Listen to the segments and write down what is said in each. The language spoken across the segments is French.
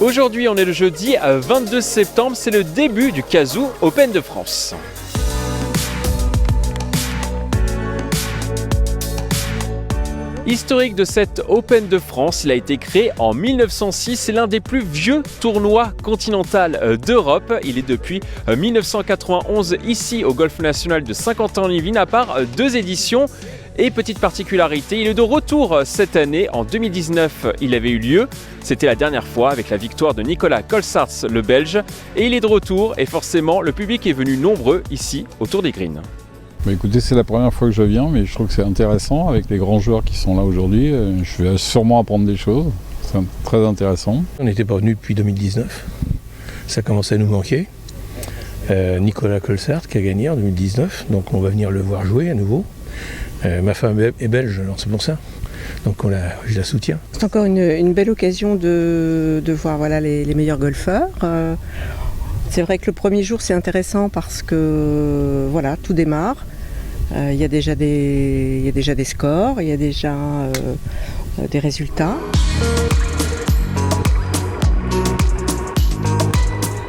Aujourd'hui, on est le jeudi 22 septembre, c'est le début du Cazoo Open de France. Historique de cette Open de France, il a été créé en 1906, c'est l'un des plus vieux tournois continentaux d'Europe. Il est depuis 1991 ici au Golf National de Saint-Quentin-en-Yvelines, à part 2 éditions. Et petite particularité, il est de retour cette année. En 2019, il avait eu lieu. C'était la dernière fois avec la victoire de Nicolas Colsaerts, le Belge. Et il est de retour et forcément, le public est venu nombreux ici autour des greens. Bah écoutez, c'est la première fois que je viens, mais je trouve que c'est intéressant avec les grands joueurs qui sont là aujourd'hui. Je vais sûrement apprendre des choses. C'est très intéressant. On n'était pas venu depuis 2019. Ça commençait à nous manquer. Nicolas Colsaerts qui a gagné en 2019, donc on va venir le voir jouer à nouveau. Ma femme est belge, alors c'est pour ça. Donc je la soutiens. C'est encore une belle occasion de voir les meilleurs golfeurs. C'est vrai que le premier jour c'est intéressant parce que tout démarre. Il y a déjà des scores, il y a déjà des résultats.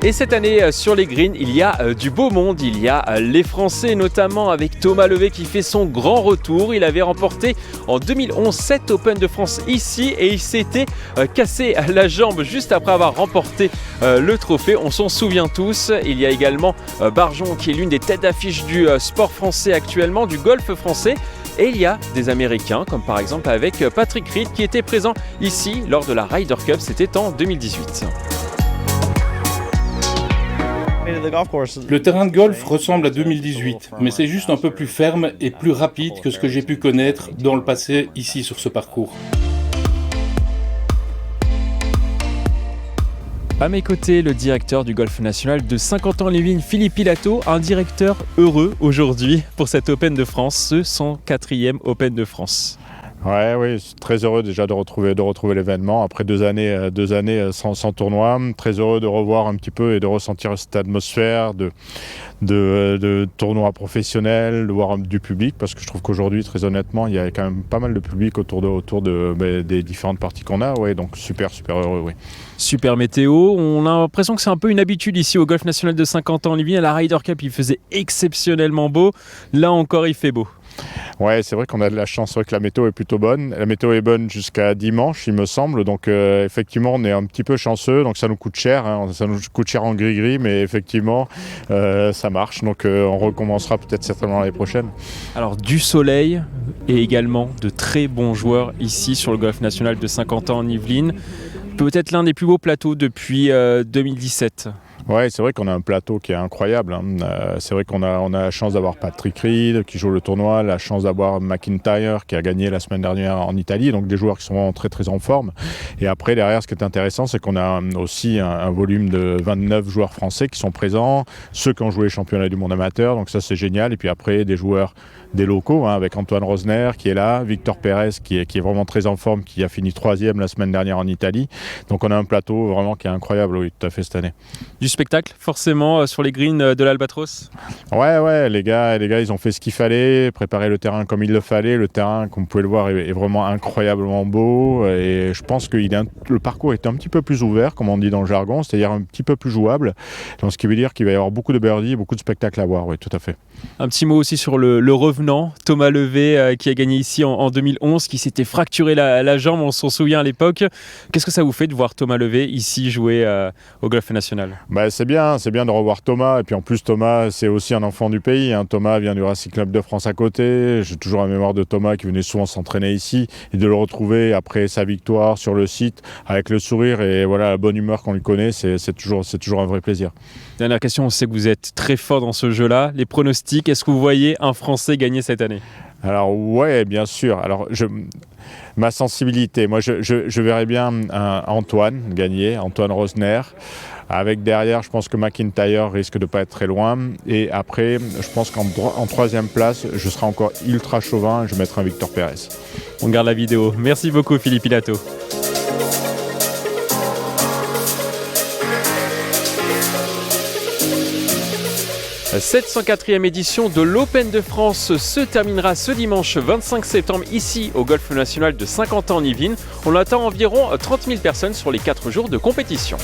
Et cette année, sur les greens, il y a du beau monde. Il y a les Français, notamment avec Thomas Levé qui fait son grand retour. Il avait remporté en 2011 cette Open de France ici et il s'était cassé la jambe juste après avoir remporté le trophée. On s'en souvient tous. Il y a également Barjon qui est l'une des têtes d'affiche du sport français actuellement, du golf français. Et il y a des Américains, comme par exemple avec Patrick Reed qui était présent ici lors de la Ryder Cup. C'était en 2018. Le terrain de golf ressemble à 2018, mais c'est juste un peu plus ferme et plus rapide que ce que j'ai pu connaître dans le passé ici sur ce parcours. À mes côtés, le directeur du Golf National de Saint-Quentin-en-Yvelines, Philippe Pilato, un directeur heureux aujourd'hui pour cette Open de France, ce 104e Open de France. Oui, très heureux déjà de retrouver l'événement après 2 années sans tournoi. Très heureux de revoir un petit peu et de ressentir cette atmosphère de tournoi professionnel, de voir du public, parce que je trouve qu'aujourd'hui, très honnêtement, il y a quand même pas mal de public autour des différentes parties qu'on a. Ouais, donc super heureux, oui. Super météo, on a l'impression que c'est un peu une habitude ici au Golf National de Saint-Quentin-en-Yvelines. À la Ryder Cup, il faisait exceptionnellement beau. Là encore, il fait beau. Ouais, c'est vrai qu'on a de la chance, c'est vrai que la météo est plutôt bonne. La météo est bonne jusqu'à dimanche, il me semble. Donc effectivement, on est un petit peu chanceux. Donc ça nous coûte cher. Ça nous coûte cher en gris-gris, mais effectivement, ça marche. Donc on recommencera peut-être certainement l'année prochaine. Alors du soleil et également de très bons joueurs ici sur le Golf National de Saint-Quentin-en-Yvelines. Peut-être l'un des plus beaux plateaux depuis 2017. Ouais, c'est vrai qu'on a un plateau qui est incroyable. C'est vrai qu'on a la chance d'avoir Patrick Reed qui joue le tournoi, la chance d'avoir McIntyre qui a gagné la semaine dernière en Italie, donc des joueurs qui sont vraiment très très en forme. Et après, derrière, ce qui est intéressant, c'est qu'on a aussi un volume de 29 joueurs français qui sont présents, ceux qui ont joué les championnats du monde amateur, donc ça c'est génial. Et puis après, des joueurs des locaux, avec Antoine Rosner qui est là, Victor Pérez qui est vraiment très en forme, qui a fini 3e la semaine dernière en Italie. Donc on a un plateau vraiment qui est incroyable, oui, tout à fait cette année. Du spectacle, forcément, sur les greens de l'Albatros. Ouais, les gars, ils ont fait ce qu'il fallait, préparer le terrain comme il le fallait. Le terrain, comme vous pouvez le voir, est vraiment incroyablement beau. Et je pense que le parcours est un petit peu plus ouvert, comme on dit dans le jargon, c'est-à-dire un petit peu plus jouable. Donc, ce qui veut dire qu'il va y avoir beaucoup de birdies, beaucoup de spectacles à voir, oui, tout à fait. Un petit mot aussi sur le revenant, Thomas Levé, qui a gagné ici en 2011, qui s'était fracturé la jambe, on s'en souvient à l'époque. Qu'est-ce que ça vous fait de voir Thomas Levé ici jouer au Golf National ? C'est bien de revoir Thomas. Et puis en plus, Thomas, c'est aussi un enfant du pays. Thomas vient du Racing Club de France à côté. J'ai toujours la mémoire de Thomas qui venait souvent s'entraîner ici. Et de le retrouver après sa victoire sur le site, avec le sourire et la bonne humeur qu'on lui connaît, c'est toujours un vrai plaisir. Dernière question, on sait que vous êtes très fort dans ce jeu-là. Les pronostics, est-ce que vous voyez un Français gagner cette année ? Alors ouais, bien sûr. Alors ma sensibilité, moi je verrais bien Antoine gagner, Antoine Rosner. Avec derrière, je pense que McIntyre risque de ne pas être très loin. Et après, je pense qu'en 3e place, je serai encore ultra chauvin. Je mettrai un Victor Pérez. On garde la vidéo. Merci beaucoup Philippe Pilato. Cette 104e édition de l'Open de France se terminera ce dimanche 25 septembre ici au Golf National de Saint-Quentin-en-Yvelines. On attend environ 30 000 personnes sur les 4 jours de compétition.